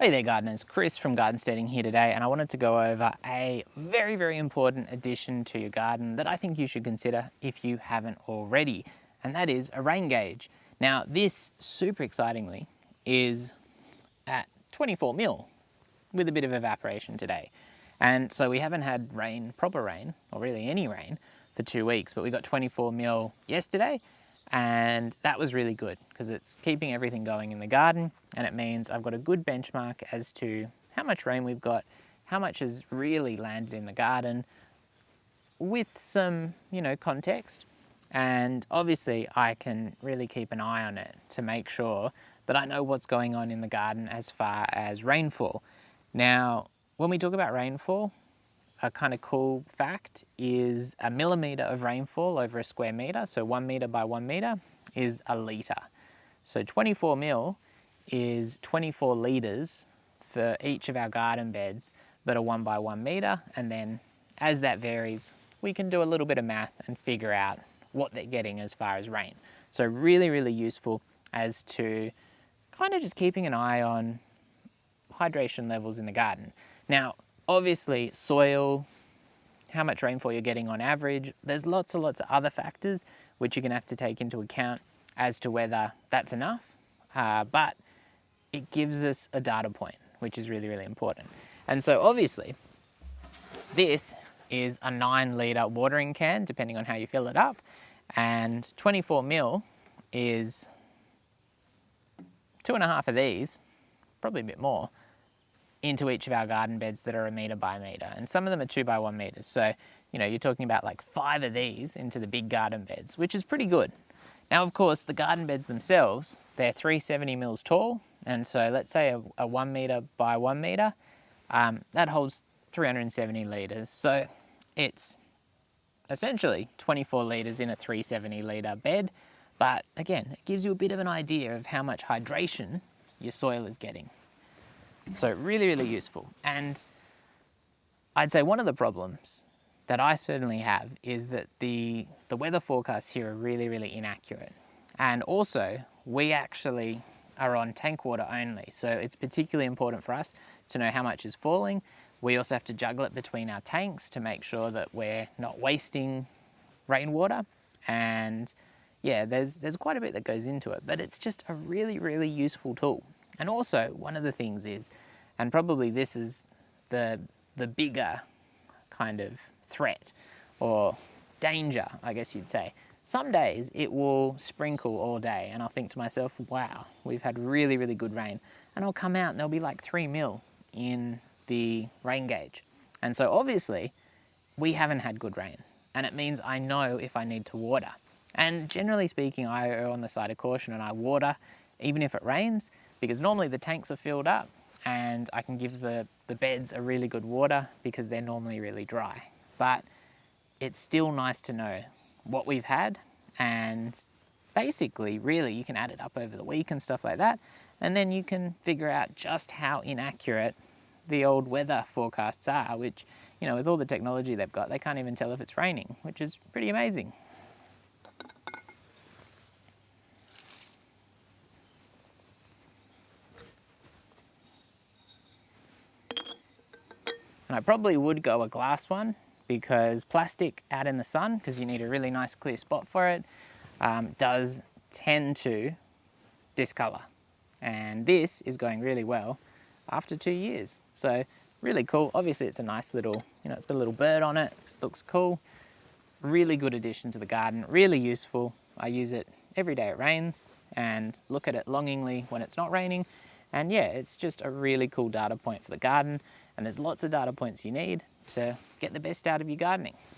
Hey there gardeners, Chris from Steading here today, and I wanted to go over a very, very important addition to your garden that I think you should consider if you haven't already, and that is a rain gauge. Now this, super excitingly, is at 24 mil with a bit of evaporation today. And so we haven't had rain, proper rain, or really any rain, for 2 weeks, but we got 24 mil yesterday, and that was really good because it's keeping everything going in the garden, and it means I've got a good benchmark as to how much rain we've got, how much has really landed in the garden with some, context. And obviously I can really keep an eye on it to make sure that I know what's going on in the garden as far as rainfall. Now, when we talk about rainfall, a kind of cool fact is a millimetre of rainfall over a square metre, so 1 metre by 1 metre, is a litre. So 24 mil is 24 litres for each of our garden beds that are 1 by 1 metre, and then as that varies, we can do a little bit of math and figure out what they're getting as far as rain. So really, really useful as to kind of just keeping an eye on hydration levels in the garden. Now, obviously soil, how much rainfall you're getting on average, there's lots and lots of other factors which you're gonna have to take into account as to whether that's enough, but it gives us a data point, which is really, really important. And so obviously this is a 9 litre watering can, depending on how you fill it up, and 24 mil is 2.5 of these, probably a bit more, into each of our garden beds that are 1 metre by 1 metre. And some of them are 2 by 1 metres. So, you're talking about like 5 of these into the big garden beds, which is pretty good. Now, of course, the garden beds themselves, they're 370 mils tall. And so let's say a 1 metre by 1 metre, that holds 370 litres. So it's essentially 24 litres in a 370 litre bed. But again, it gives you a bit of an idea of how much hydration your soil is getting. So really, really useful. And I'd say one of the problems that I certainly have is that the weather forecasts here are really, really inaccurate. And also, we actually are on tank water only. So it's particularly important for us to know how much is falling. We also have to juggle it between our tanks to make sure that we're not wasting rainwater. And yeah, there's quite a bit that goes into it, but it's just a really, really useful tool. And also, one of the things is, and probably this is the bigger kind of threat or danger, I guess you'd say. Some days it will sprinkle all day and I'll think to myself, wow, we've had really, really good rain. And I'll come out and there'll be like 3 mil in the rain gauge. And so obviously we haven't had good rain, and it means I know if I need to water. And generally speaking, I err on the side of caution and I water even if it rains, because normally the tanks are filled up and I can give the beds a really good water because they're normally really dry. But it's still nice to know what we've had, and basically, really, you can add it up over the week and stuff like that, and then you can figure out just how inaccurate the old weather forecasts are, which, with all the technology they've got, they can't even tell if it's raining, which is pretty amazing. And I probably would go a glass one, because plastic out in the sun, because you need a really nice clear spot for it, does tend to discolour. And this is going really well after 2 years. So really cool. Obviously it's a nice little, it's got a little bird on it, looks cool. Really good addition to the garden, really useful. I use it every day it rains and look at it longingly when it's not raining. And yeah, it's just a really cool data point for the garden, and there's lots of data points you need to get the best out of your gardening.